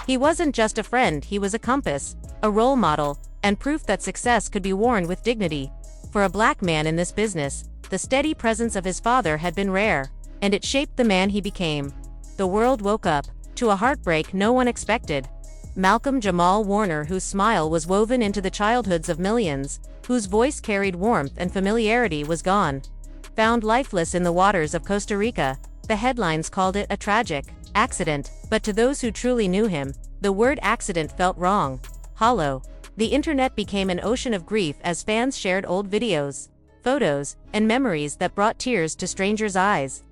He wasn't just a friend, he was a compass, a role model, and proof that success could be worn with dignity. For a black man in this business, the steady presence of his father had been rare, and it shaped the man he became. The world woke up to a heartbreak no one expected. Malcolm Jamal Warner, whose smile was woven into the childhoods of millions, whose voice carried warmth and familiarity, was gone. Found lifeless in the waters of Costa Rica. The headlines called it a tragic accident, but to those who truly knew him, the word accident felt wrong, hollow. The internet became an ocean of grief as fans shared old videos, photos, and memories that brought tears to strangers' eyes.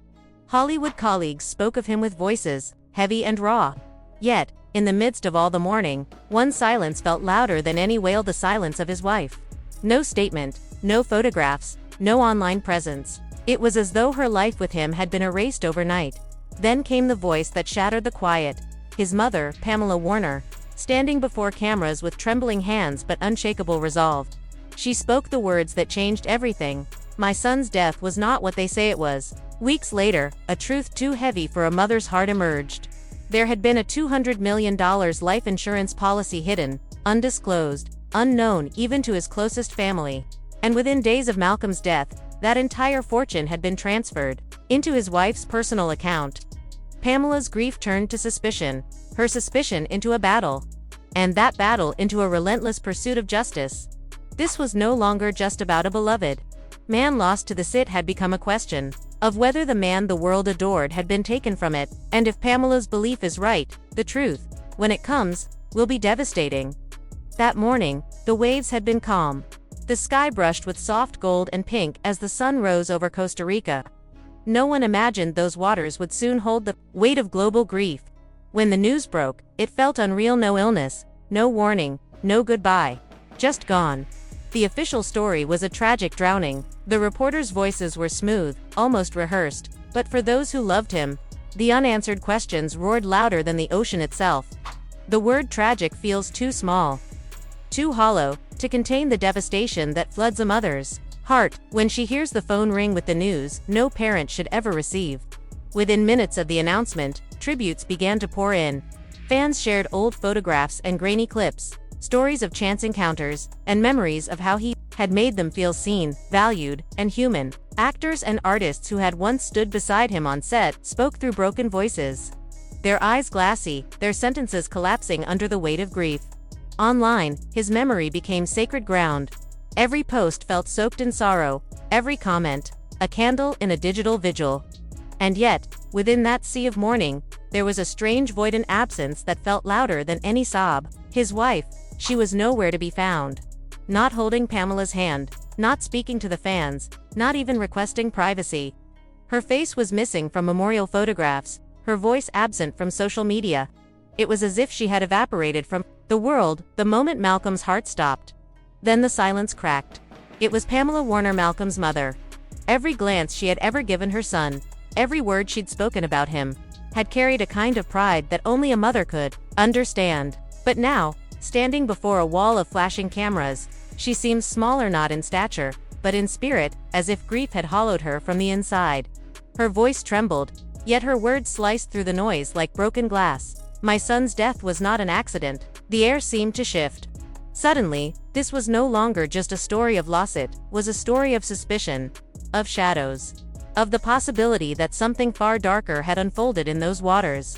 Hollywood colleagues spoke of him with voices heavy and raw. Yet, in the midst of all the mourning, one silence felt louder than any wail: the silence of his wife. No statement, no photographs, no online presence. It was as though her life with him had been erased overnight. Then came the voice that shattered the quiet. His mother, Pamela Warner, standing before cameras with trembling hands but unshakable resolve. She spoke the words that changed everything. "My son's death was not what they say it was." Weeks later, a truth too heavy for a mother's heart emerged. There had been a $200 million life insurance policy hidden, undisclosed, unknown even to his closest family. And within days of Malcolm's death, that entire fortune had been transferred into his wife's personal account. Pamela's grief turned to suspicion, her suspicion into a battle, and that battle into a relentless pursuit of justice. This was no longer just about a beloved man lost to the sit had become a question of whether the man the world adored had been taken from it, and if Pamela's belief is right, the truth, when it comes, will be devastating. That morning, the waves had been calm. The sky brushed with soft gold and pink as the sun rose over Costa Rica. No one imagined those waters would soon hold the weight of global grief. When the news broke, it felt unreal: no illness, no warning, no goodbye. Just gone. The official story was a tragic drowning. The reporters' voices were smooth, almost rehearsed, but for those who loved him, the unanswered questions roared louder than the ocean itself. The word tragic feels too small, too hollow, to contain the devastation that floods a mother's heart when she hears the phone ring with the news no parent should ever receive. Within minutes of the announcement, tributes began to pour in. Fans shared old photographs and grainy clips, stories of chance encounters, and memories of how he had made them feel seen, valued, and human. Actors and artists who had once stood beside him on set spoke through broken voices, their eyes glassy, their sentences collapsing under the weight of grief. Online, his memory became sacred ground. Every post felt soaked in sorrow, every comment, a candle in a digital vigil. And yet, within that sea of mourning, there was a strange void and absence that felt louder than any sob. His wife, she was nowhere to be found. Not holding Pamela's hand, not speaking to the fans, not even requesting privacy. Her face was missing from memorial photographs, her voice absent from social media. It was as if she had evaporated from the world the moment Malcolm's heart stopped. Then the silence cracked. It was Pamela Warner, Malcolm's mother. Every glance she had ever given her son, every word she'd spoken about him, had carried a kind of pride that only a mother could understand. But now, standing before a wall of flashing cameras, she seemed smaller, not in stature, but in spirit, as if grief had hollowed her from the inside. Her voice trembled, yet her words sliced through the noise like broken glass. "My son's death was not an accident." The air seemed to shift. Suddenly, this was no longer just a story of loss, it was a story of suspicion, of shadows, of the possibility that something far darker had unfolded in those waters.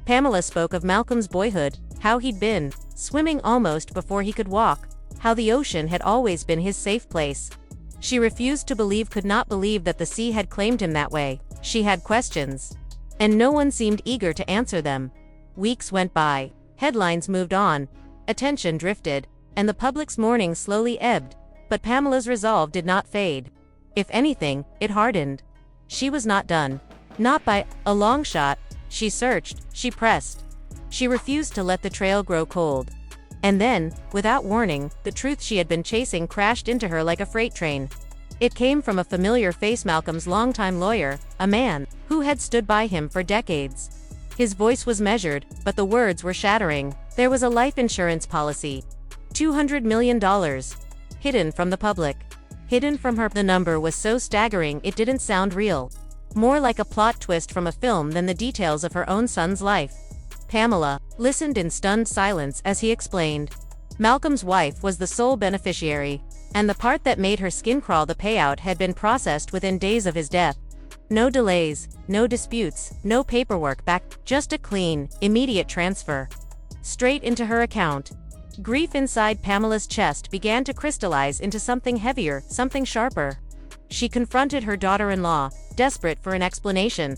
Pamela spoke of Malcolm's boyhood, how he'd been swimming almost before he could walk, how the ocean had always been his safe place. She refused to believe, could not believe that the sea had claimed him that way. She had questions, and no one seemed eager to answer them. Weeks went by, headlines moved on, attention drifted, and the public's mourning slowly ebbed, but Pamela's resolve did not fade. If anything, it hardened. She was not done. Not by a long shot. She searched, she pressed. She refused to let the trail grow cold. And then, without warning, the truth she had been chasing crashed into her like a freight train. It came from a familiar face: Malcolm's longtime lawyer, a man who had stood by him for decades. His voice was measured, but the words were shattering. There was a life insurance policy, $200 million, hidden from the public, hidden from her. The number was so staggering it didn't sound real, more like a plot twist from a film than the details of her own son's life. Pamela, listened in stunned silence as he explained. Malcolm's wife was the sole beneficiary, and the part that made her skin crawl, the payout had been processed within days of his death. No delays, no disputes, no paperwork back, just a clean, immediate transfer. Straight into her account. Grief inside Pamela's chest began to crystallize into something heavier, something sharper. She confronted her daughter-in-law, desperate for an explanation.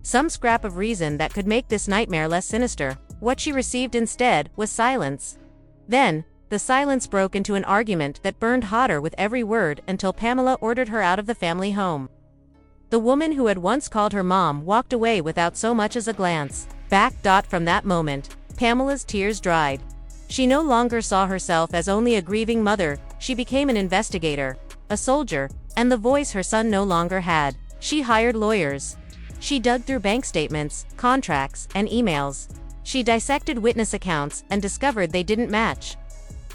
Some scrap of reason that could make this nightmare less sinister. What she received instead was silence. Then, the silence broke into an argument that burned hotter with every word until Pamela ordered her out of the family home. The woman who had once called her mom walked away without so much as a glance back. From that moment, Pamela's tears dried. She no longer saw herself as only a grieving mother, she became an investigator, a soldier, and the voice her son no longer had. She hired lawyers. She dug through bank statements, contracts, and emails. She dissected witness accounts and discovered they didn't match.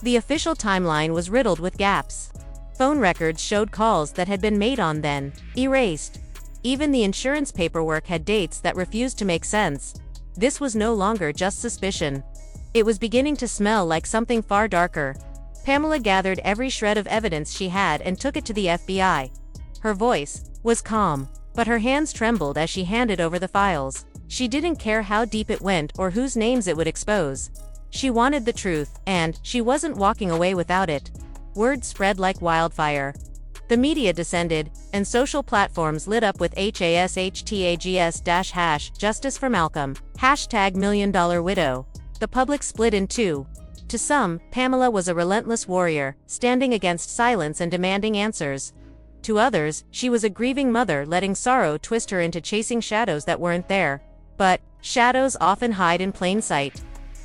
The official timeline was riddled with gaps. Phone records showed calls that had been made on then erased. Even the insurance paperwork had dates that refused to make sense. This was no longer just suspicion. It was beginning to smell like something far darker. Pamela gathered every shred of evidence she had and took it to the FBI. Her voice was calm, but her hands trembled as she handed over the files. She didn't care how deep it went or whose names it would expose. She wanted the truth, and she wasn't walking away without it. Word spread like wildfire. The media descended, and social platforms lit up with #HASHTAGS Justice for Malcolm, #$1,000,000 The public split in two. To some, Pamela was a relentless warrior, standing against silence and demanding answers. To others, she was a grieving mother letting sorrow twist her into chasing shadows that weren't there. But shadows often hide in plain sight.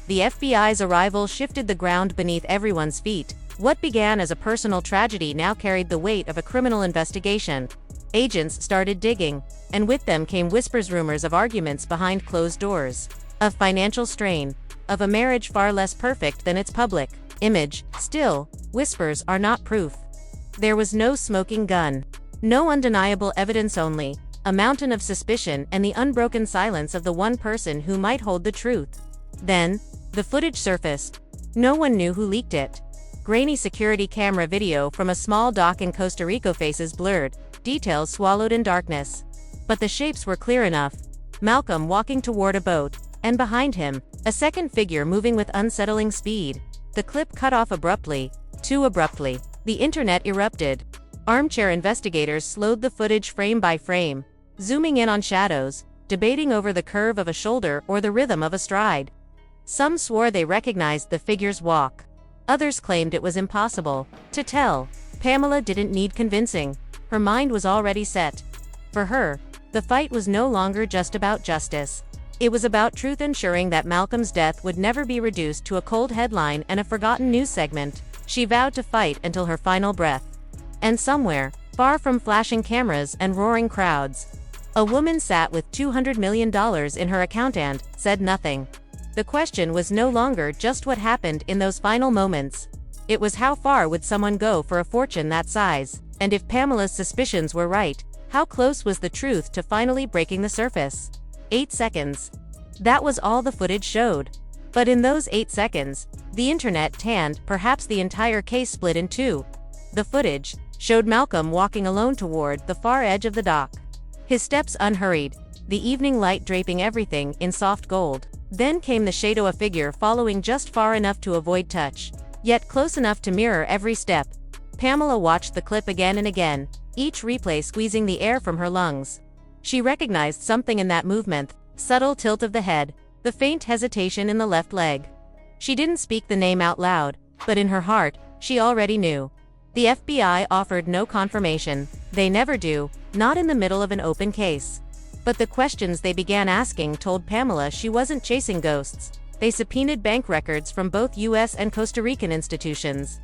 The FBI's arrival shifted the ground beneath everyone's feet. What began as a personal tragedy now carried the weight of a criminal investigation. Agents started digging, and with them came whispers, rumors of arguments behind closed doors, of financial strain, of a marriage far less perfect than its public image. Still, whispers are not proof. There was no smoking gun. No undeniable evidence, only a mountain of suspicion and the unbroken silence of the one person who might hold the truth. Then, the footage surfaced. No one knew who leaked it. Grainy security camera video from a small dock in Costa Rica, faces blurred, details swallowed in darkness. But the shapes were clear enough. Malcolm walking toward a boat, and behind him, a second figure moving with unsettling speed. The clip cut off abruptly, too abruptly. The internet erupted. Armchair investigators slowed the footage frame by frame, zooming in on shadows, debating over the curve of a shoulder or the rhythm of a stride. Some swore they recognized the figure's walk. Others claimed it was impossible to tell. Pamela didn't need convincing. Her mind was already set. For her, the fight was no longer just about justice. It was about truth, ensuring that Malcolm's death would never be reduced to a cold headline and a forgotten news segment. She vowed to fight until her final breath. And somewhere, far from flashing cameras and roaring crowds, a woman sat with $200 million in her account and said nothing. The question was no longer just what happened in those final moments. It was how far would someone go for a fortune that size? And if Pamela's suspicions were right, how close was the truth to finally breaking the surface? 8 seconds. That was all the footage showed. But in those 8 seconds, the internet tanned, perhaps the entire case split in two. The footage showed Malcolm walking alone toward the far edge of the dock. His steps unhurried, the evening light draping everything in soft gold. Then came the shadow, a figure following just far enough to avoid touch, yet close enough to mirror every step. Pamela watched the clip again and again, each replay squeezing the air from her lungs. She recognized something in that movement, subtle tilt of the head, the faint hesitation in the left leg. She didn't speak the name out loud, but in her heart, she already knew. The FBI offered no confirmation. They never do, not in the middle of an open case. But the questions they began asking told Pamela she wasn't chasing ghosts. They subpoenaed bank records from both US and Costa Rican institutions.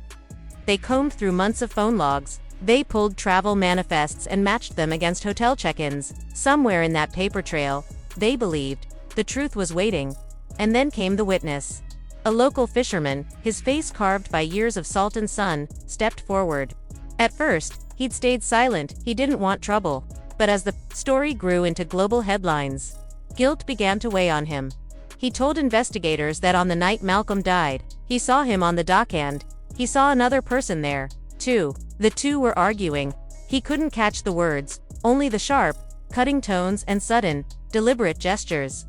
They combed through months of phone logs. They pulled travel manifests and matched them against hotel check-ins. Somewhere in that paper trail, they believed, the truth was waiting. And then came the witness. A local fisherman, his face carved by years of salt and sun, stepped forward. At first, he'd stayed silent. He didn't want trouble. But as the story grew into global headlines, guilt began to weigh on him. He told investigators that on the night Malcolm died, he saw him on the dock and he saw another person there, too. The two were arguing. He couldn't catch the words, only the sharp, cutting tones and sudden, deliberate gestures.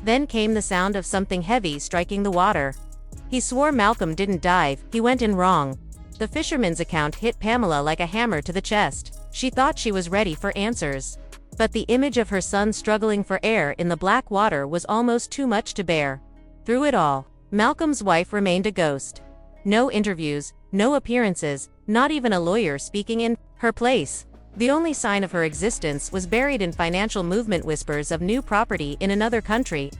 Then came the sound of something heavy striking the water. He swore Malcolm didn't dive, he went in wrong. The fisherman's account hit Pamela like a hammer to the chest. She thought she was ready for answers. But the image of her son struggling for air in the black water was almost too much to bear. Through it all, Malcolm's wife remained a ghost. No interviews, no appearances, not even a lawyer speaking in her place. The only sign of her existence was buried in financial movement whispers of new property in another country,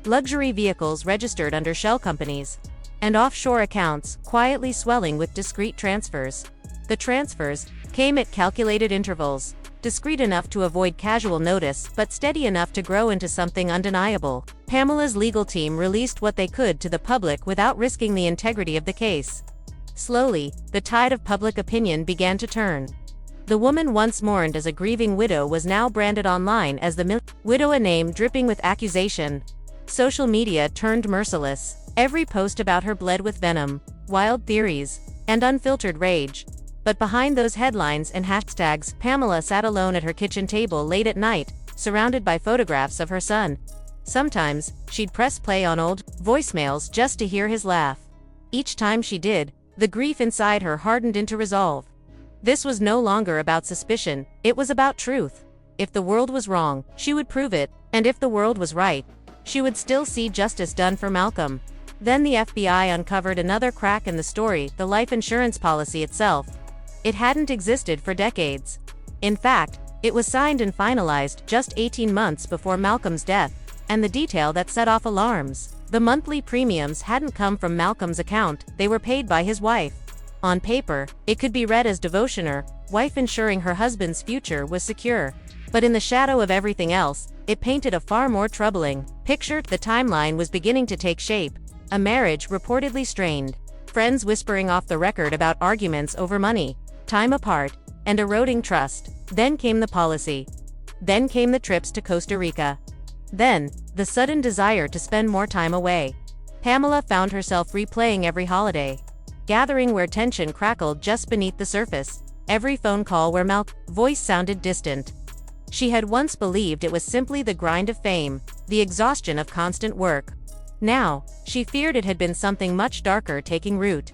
luxury vehicles registered under shell companies, and offshore accounts quietly swelling with discreet transfers. The transfers came at calculated intervals, discreet enough to avoid casual notice but steady enough to grow into something undeniable. Pamela's legal team released what they could to the public without risking the integrity of the case. Slowly, the tide of public opinion began to turn. The woman once mourned as a grieving widow was now branded online as the widow, a name dripping with accusation. Social media turned merciless. Every post about her bled with venom, wild theories, and unfiltered rage. But behind those headlines and hashtags, Pamela sat alone at her kitchen table late at night, surrounded by photographs of her son. Sometimes, she'd press play on old voicemails just to hear his laugh. Each time she did, the grief inside her hardened into resolve. This was no longer about suspicion, it was about truth. If the world was wrong, she would prove it, and if the world was right, she would still see justice done for Malcolm. Then the FBI uncovered another crack in the story, the life insurance policy itself. It hadn't existed for decades. In fact, it was signed and finalized just 18 months before Malcolm's death, and the detail that set off alarms. The monthly premiums hadn't come from Malcolm's account, they were paid by his wife. On paper, it could be read as devotioner, wife ensuring her husband's future was secure. But in the shadow of everything else, it painted a far more troubling picture. The timeline was beginning to take shape. A marriage reportedly strained. Friends whispering off the record about arguments over money, time apart, and eroding trust. Then came the policy. Then came the trips to Costa Rica. Then, the sudden desire to spend more time away. Pamela found herself replaying every holiday, gathering where tension crackled just beneath the surface, every phone call where Malcolm's voice sounded distant. She had once believed it was simply the grind of fame, the exhaustion of constant work. Now, she feared it had been something much darker taking root.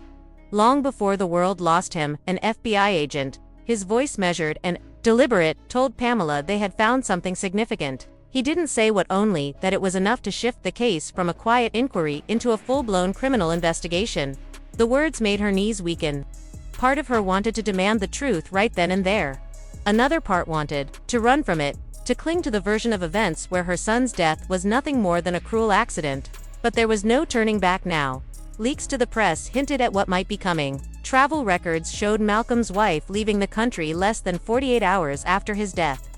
Long before the world lost him, an FBI agent, his voice measured and deliberate, told Pamela they had found something significant. He didn't say what, only that it was enough to shift the case from a quiet inquiry into a full-blown criminal investigation. The words made her knees weaken. Part of her wanted to demand the truth right then and there. Another part wanted to run from it, to cling to the version of events where her son's death was nothing more than a cruel accident. But there was no turning back now. Leaks to the press hinted at what might be coming. Travel records showed Malcolm's wife leaving the country less than 48 hours after his death.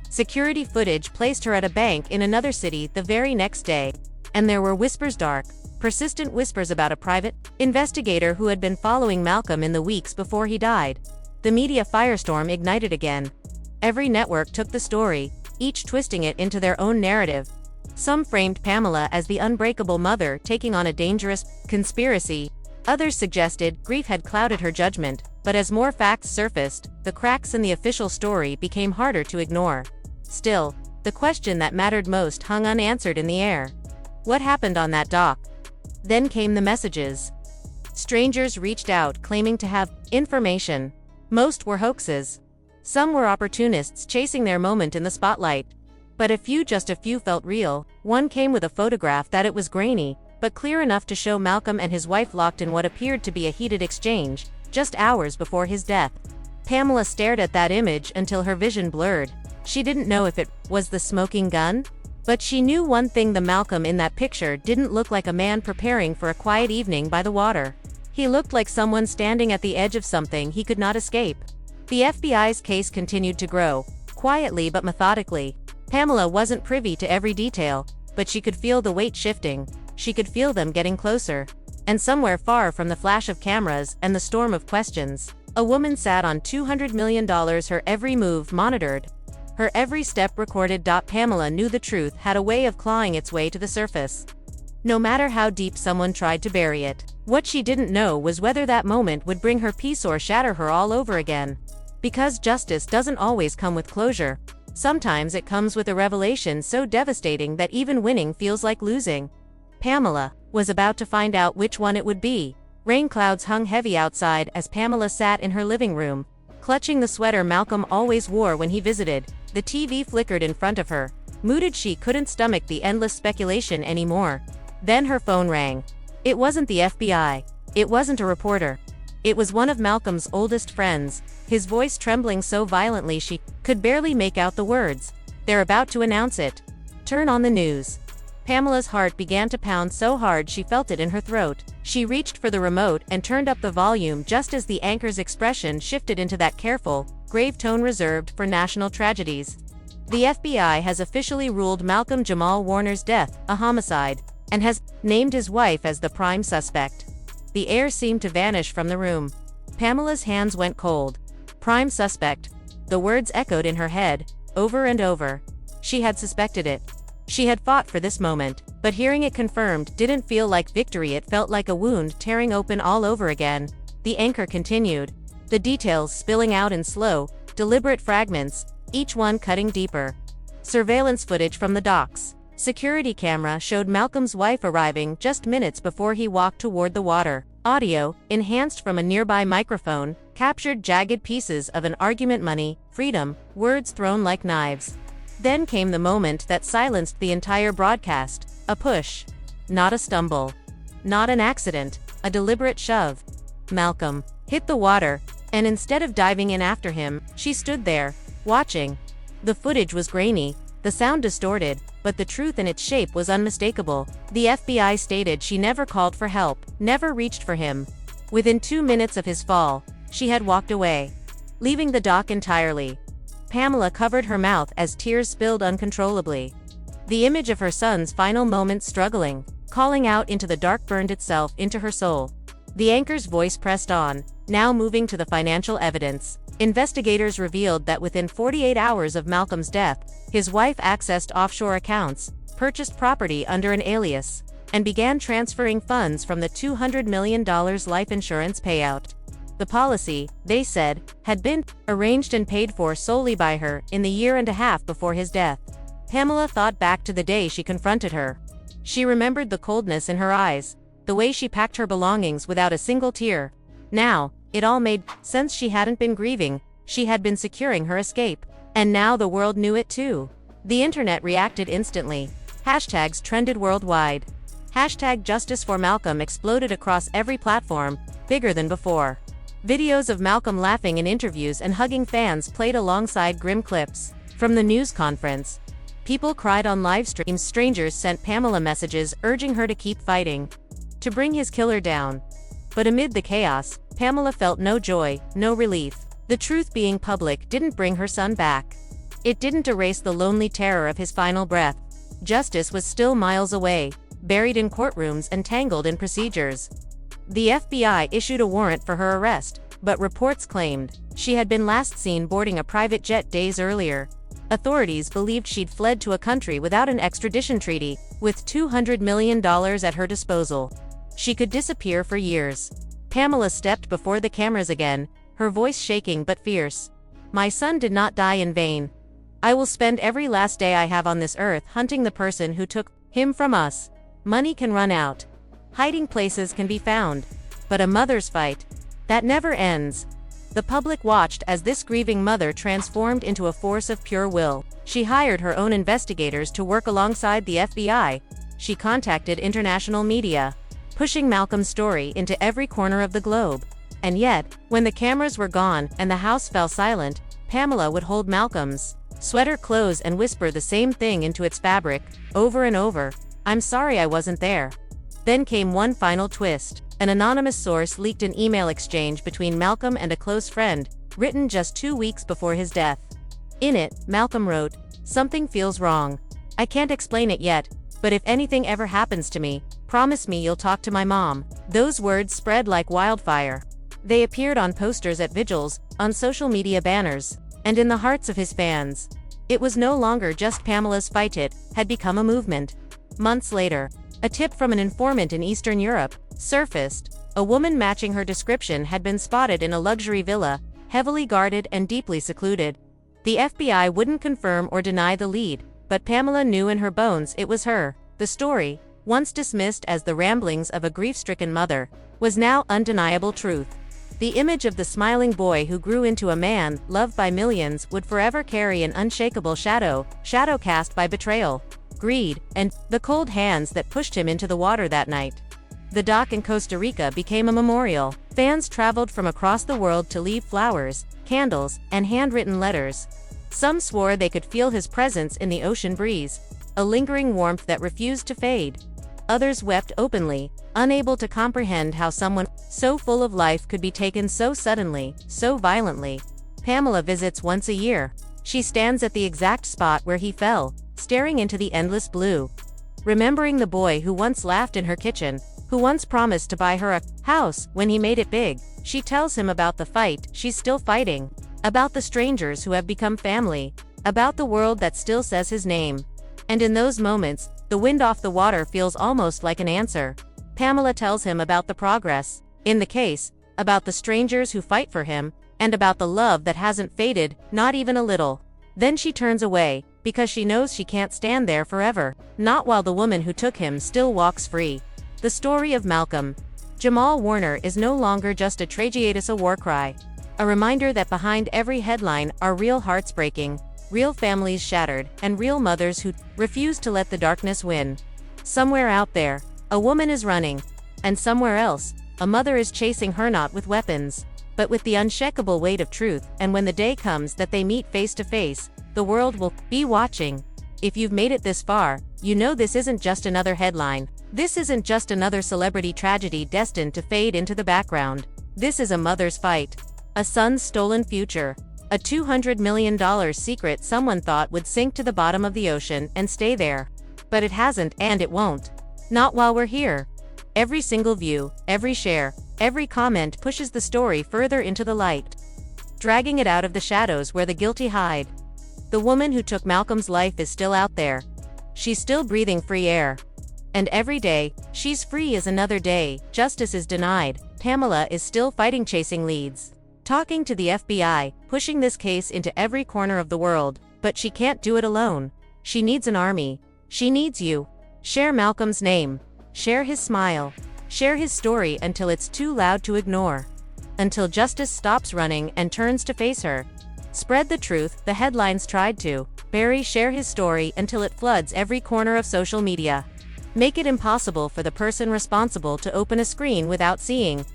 Security footage placed her at a bank in another city the very next day. And there were whispers, dark, persistent whispers about a private investigator who had been following Malcolm in the weeks before he died. The media firestorm ignited again. Every network took the story, each twisting it into their own narrative. Some framed Pamela as the unbreakable mother taking on a dangerous conspiracy. Others suggested grief had clouded her judgment, but as more facts surfaced, the cracks in the official story became harder to ignore. Still, the question that mattered most hung unanswered in the air. What happened on that dock? Then came the messages. Strangers reached out claiming to have information. Most were hoaxes. Some were opportunists chasing their moment in the spotlight. But just a few felt real. One came with a photograph that it was grainy, but clear enough to show Malcolm and his wife locked in what appeared to be a heated exchange, just hours before his death. Pamela stared at that image until her vision blurred. She didn't know if it was the smoking gun, but she knew one thing: the Malcolm in that picture didn't look like a man preparing for a quiet evening by the water. He looked like someone standing at the edge of something he could not escape. The FBI's case continued to grow, quietly but methodically. Pamela wasn't privy to every detail, but she could feel the weight shifting. She could feel them getting closer. And somewhere far from the flash of cameras and the storm of questions, a woman sat on $200 million, her every move monitored, her every step recorded. Pamela knew the truth had a way of clawing its way to the surface. no matter how deep someone tried to bury it. What she didn't know was whether that moment would bring her peace or shatter her all over again. Because justice doesn't always come with closure. Sometimes it comes with a revelation so devastating that even winning feels like losing. Pamela was about to find out which one it would be. Rain clouds hung heavy outside as Pamela sat in her living room, clutching the sweater Malcolm always wore when he visited. The TV flickered in front of her. Mooded, she couldn't stomach the endless speculation anymore. Then her phone rang. It wasn't the FBI. It wasn't a reporter. It was one of Malcolm's oldest friends, his voice trembling so violently she could barely make out the words. They're about to announce it. Turn on the news. Pamela's heart began to pound so hard she felt it in her throat. She reached for the remote and turned up the volume just as the anchor's expression shifted into that careful, grave tone reserved for national tragedies. The FBI has officially ruled Malcolm Jamal Warner's death a homicide, and has named his wife as the prime suspect. The air seemed to vanish from the room. Pamela's hands went cold. Prime suspect. The words echoed in her head, over and over. She had suspected it. She had fought for this moment, but hearing it confirmed didn't feel like victory, it felt like a wound tearing open all over again. The anchor continued, the details spilling out in slow, deliberate fragments, each one cutting deeper. Surveillance footage from the docks. Security camera showed Malcolm's wife arriving just minutes before he walked toward the water. Audio, enhanced from a nearby microphone, captured jagged pieces of an argument: money, freedom, words thrown like knives. Then came the moment that silenced the entire broadcast. A push. Not a stumble. Not an accident. A deliberate shove. Malcolm hit the water, and instead of diving in after him, she stood there, watching. The footage was grainy, the sound distorted, but the truth in its shape was unmistakable. The FBI stated she never called for help, never reached for him. Within 2 minutes of his fall, she had walked away, leaving the dock entirely. Pamela covered her mouth as tears spilled uncontrollably. The image of her son's final moments struggling, calling out into the dark burned itself into her soul. The anchor's voice pressed on, now moving to the financial evidence. Investigators revealed that within 48 hours of Malcolm's death, his wife accessed offshore accounts, purchased property under an alias, and began transferring funds from the $200 million life insurance payout. The policy, they said, had been arranged and paid for solely by her in the year and a half before his death. Pamela thought back to the day she confronted her. She remembered the coldness in her eyes, the way she packed her belongings without a single tear. Now, it all made sense. She hadn't been grieving, she had been securing her escape. And now the world knew it too. The internet reacted instantly. Hashtags trended worldwide. Hashtag Justice for Malcolm exploded across every platform, bigger than before. Videos of Malcolm laughing in interviews and hugging fans played alongside grim clips from the news conference. People cried on live streams. Strangers sent Pamela messages urging her to keep fighting, to bring his killer down. But amid the chaos, Pamela felt no joy, no relief. The truth being public didn't bring her son back. It didn't erase the lonely terror of his final breath. Justice was still miles away, buried in courtrooms and tangled in procedures. The FBI issued a warrant for her arrest, but reports claimed she had been last seen boarding a private jet days earlier. Authorities believed she'd fled to a country without an extradition treaty, with $200 million at her disposal. She could disappear for years. Pamela stepped before the cameras again, her voice shaking but fierce. My son did not die in vain. I will spend every last day I have on this earth hunting the person who took him from us. Money can run out. Hiding places can be found. But a mother's fight, that never ends. The public watched as this grieving mother transformed into a force of pure will. She hired her own investigators to work alongside the FBI. She contacted international media, pushing Malcolm's story into every corner of the globe. And yet, when the cameras were gone and the house fell silent, Pamela would hold Malcolm's sweater close and whisper the same thing into its fabric, over and over. I'm sorry I wasn't there. Then came one final twist. An anonymous source leaked an email exchange between Malcolm and a close friend, written just 2 weeks before his death. In it, Malcolm wrote, "Something feels wrong. I can't explain it yet, but if anything ever happens to me, promise me you'll talk to my mom." Those words spread like wildfire. They appeared on posters at vigils, on social media banners, and in the hearts of his fans. It was no longer just Pamela's fight, it had become a movement. Months later, A tip from an informant in Eastern Europe surfaced. A woman matching her description had been spotted in a luxury villa, heavily guarded and deeply secluded. The FBI wouldn't confirm or deny the lead, but Pamela knew in her bones it was her. The story, once dismissed as the ramblings of a grief-stricken mother, was now undeniable truth. The image of the smiling boy who grew into a man, loved by millions, would forever carry an unshakable shadow cast by betrayal, greed, and the cold hands that pushed him into the water that night. The dock in Costa Rica became a memorial. Fans traveled from across the world to leave flowers, candles, and handwritten letters. Some swore they could feel his presence in the ocean breeze, a lingering warmth that refused to fade. Others wept openly, unable to comprehend how someone so full of life could be taken so suddenly, so violently. Pamela visits once a year. She stands at the exact spot where he fell, staring into the endless blue. Remembering the boy who once laughed in her kitchen, who once promised to buy her a house when he made it big, she tells him about the fight she's still fighting, about the strangers who have become family, about the world that still says his name. And in those moments, the wind off the water feels almost like an answer. Pamela tells him about the progress in the case, about the strangers who fight for him, and about the love that hasn't faded, not even a little. Then she turns away, because she knows she can't stand there forever, not while the woman who took him still walks free. The story of Malcolm Jamal Warner is no longer just a tragedious war cry, a reminder that behind every headline are real hearts breaking, real families shattered, and real mothers who refuse to let the darkness win. Somewhere out there, a woman is running, and somewhere else, a mother is chasing her not with weapons, but with the unshakable weight of truth. And when the day comes that they meet face to face, the world will be watching. If you've made it this far, you know this isn't just another headline. This isn't just another celebrity tragedy destined to fade into the background. This is a mother's fight, a son's stolen future, a $200 million secret someone thought would sink to the bottom of the ocean and stay there. But it hasn't, and it won't. Not while we're here. Every single view, every share, every comment pushes the story further into the light, dragging it out of the shadows where the guilty hide. The woman who took Malcolm's life is still out there. She's still breathing free air. And every day she's free is another day justice is denied. Pamela is still fighting, chasing leads, talking to the FBI, pushing this case into every corner of the world. But she can't do it alone. She needs an army. She needs you. Share Malcolm's name. Share his smile. Share his story until it's too loud to ignore. Until justice stops running and turns to face her. Spread the truth the headlines tried to bury. Share his story until it floods every corner of social media. Make it impossible for the person responsible to open a screen without seeing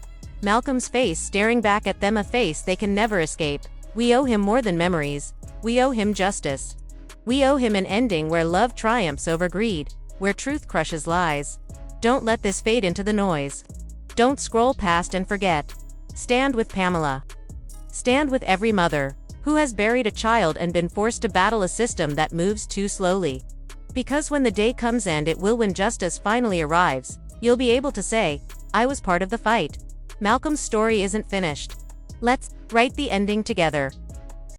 Malcolm's face staring back at them, a face they can never escape. We owe him more than memories. We owe him justice. We owe him an ending where love triumphs over greed, where truth crushes lies. Don't let this fade into the noise. Don't scroll past and forget. Stand with Pamela. Stand with every mother who has buried a child and been forced to battle a system that moves too slowly. Because when the day comes, and it will, when justice finally arrives, you'll be able to say, I was part of the fight. Malcolm's story isn't finished. Let's write the ending together.